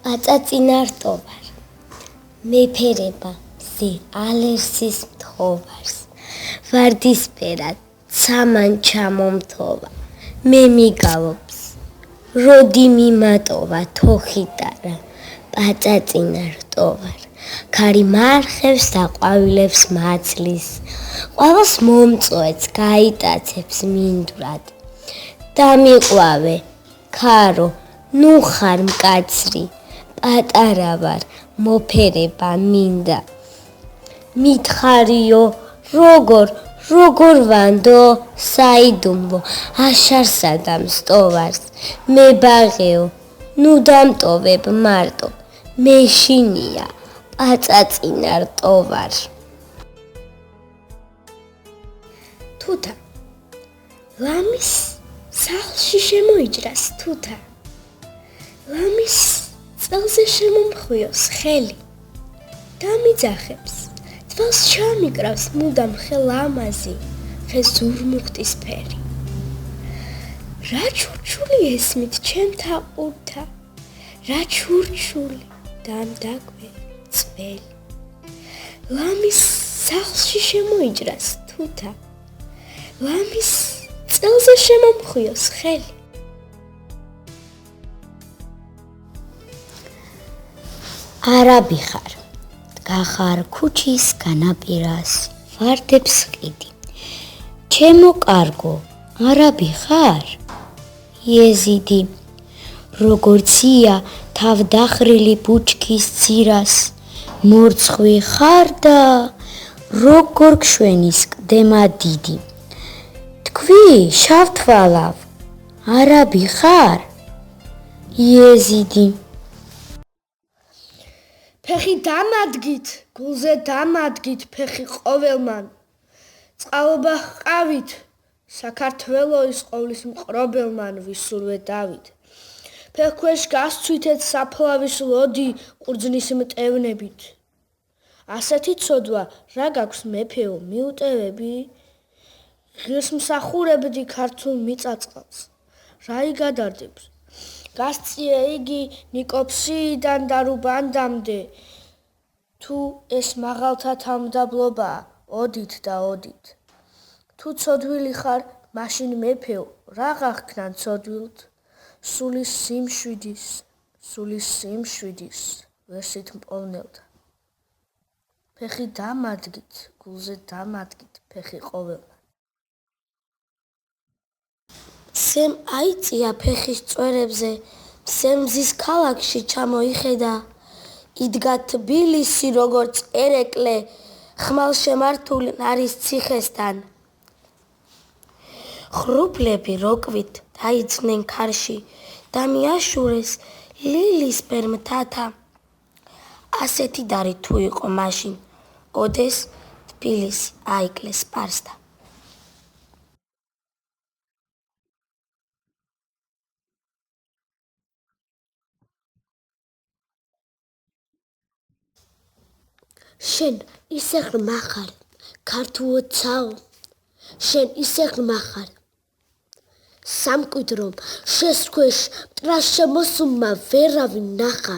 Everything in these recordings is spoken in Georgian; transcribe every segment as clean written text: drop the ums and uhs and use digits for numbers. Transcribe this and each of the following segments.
პაწაწინარტოვარ მეფერება ზე ალერსის მთოვარს ვარდისფერად ცამან ჩამომთოვა მე მიგავობს როდი მიმატოვა თოხიტარა პაწაწინარტოვარ ქარი მარხევს და ყვავილებს მაცლის ყველას მომწოեց გაიტაცებს მინდვრად დამიყვავე ქარო ნუ ხარ მკაცრი პატარა ვარ მოფერება მინდა მითხარიო როგორ ვანდო საიდუმლო აშარსა და მსტოვარს მე ბაღეო ნუ დამტოვებ მარტო მეშინია პაწაწინარტოვარ თუთა ლამის სახლში შემოიჭრას თუთა ლამის წელზე შემომხვიოს ხელი დამიძახებს თვალს ჩამიკრავს მუდამ ხელ ამაზი ხეს ზურმუხტის ფერი რა ჩურჩული ესმით ჩემთა ყურთა რა ჩურჩული დამდაგვე წველი ლამის სახლში შემოიჭრას თუთა ლამის წელზე შემომხვიოს ხელი არაბი ხარ გახარ ქუჩის განაპირას ვარდებს ყიდი ჩემო კარგო არაბი ხარ იეზიდი როგორცია თავდახრილი ბუჩქის ძირას მორცხვი ხარ და როგორ გშვენის კდემა დიდი თქვი შავთვალავ არაბი ხარ იეზიდი ფეხი დამადგით გულზე დამადგით ფეხი ყოველმან წყალობა ჰყავით საქართველოს ყოვლის მყრობელმან ვისურვე დავით ფეხქვეშ გასცვითეთ საფლავის ლოდი ყურძნის მტევნებით ასეთი ცოდვა რა გაქვს მეფეო მიუტევები ღირსმსახურებდი ქართულ მიწაწყალს რა იგადარდებს გასწია იგი ნიკოფსიიდან და რუბანდამდე თუ ეს მაღალთა თავმდაბლობაა ოდით და ოდით თუ ცოდვილი ხარ მაშინ მეფეო რა გახქნან ცოდვილთ სულის სიმშვიდის ვერსით მპოვნელთა ფეხი დამადგით გულზე დამადგით ფეხი ყოველმან სემ აიწია ფეხის წვერებზე სემზის ქალაქში ჩამოიხედა იდგა თბილისი როგორც ერეკლე ხმალშემართულ ნარის ციხესთან ხრუბლები როგვით დაიძნენ ქარში და მიაშურეს ლილისფერ მთათა ასეთი დარი თუ იყო მაშინ ოდეს თბილისი აიკლეს სპარსთა შენ ისე ღრმა ხარ ქართულო ცაო შენ ისე ღრმა ხარ სამკვიდრომ შესქვეშ მტრას შემოსულმა ვერავინ ნახა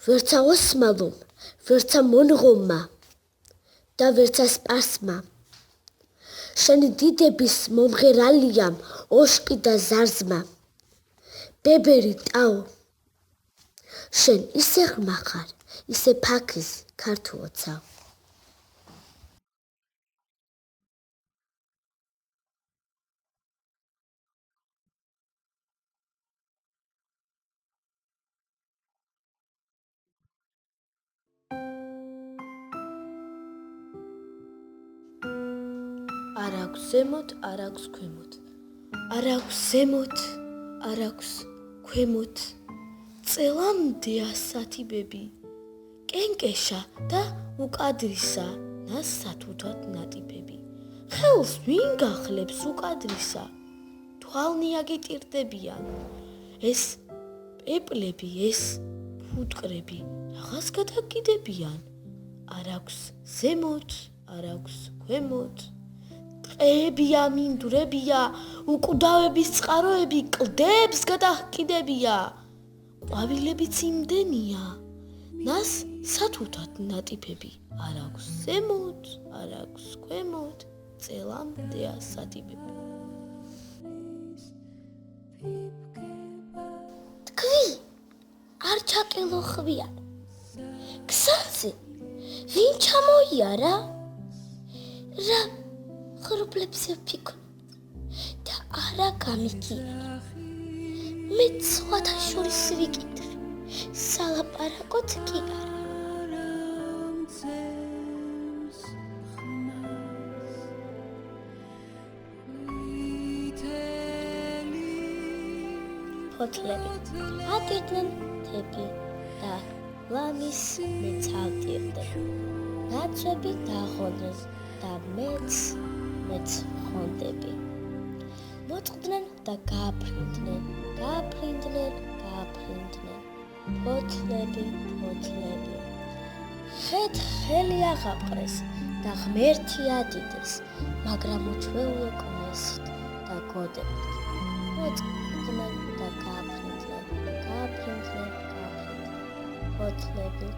ვერცა ოსმალომ ვერცა მონღოლმა და ვერცა სპარსმა შენი დიდების მომღერალიამ ოშკი და ზარზმა ბებერი ტაო შენ ისე ღრმა ხარ ისე ფაქიზ ქართულო ცაო არ აქვს ზემოთ არ აქვს ქვემოთ არ აქვს ზემოთ არ აქვს ქვემოთ წელამდე ასათიბები კენკეშა და უკადრისა ნასათუთად ნატიფები ხელს ვინ გახლებს უკადრისა თვალნი აგიტირდებიან ეს პეპლები ეს ფუტკრები რაღაც გადაკიდებიან არ აქვს ზემოთ არ აქვს ქვემოთ ყეებია მინდვრებია უკვდავების წყაროები კლდეებს გადაჰკიდებია ყვავილებიც იმდენია. ნას სათუთად ნატიფები არ აქვს ზემოთ, არ აქვს ქვემოთ, წელამდე ასათიბები. თქვი, არ ჩაკელო ხვიარ. გზაზე ვინ ჩამოიარა? რა ხრობლებზე ვფიქრობ და არა გამიგიარა. მე სხვათა შორის ვიკითხე, სალაპარაკოთ კი არა. ფოთლები ატირდნენ თები და ლამის მეცალდიებდნენ. ნაცვები დაღოდნენ და მეც ხონდები. მოწყდნენ და გააფრინდნენ. ფოთლები. ხეთ ხელი აღაპყრეს და ღმერთი ადიდეს, მაგრამ უჩვეულოკნეს და გოდებით. მოწყდნენ და გააფრინდნენ. ფოთლები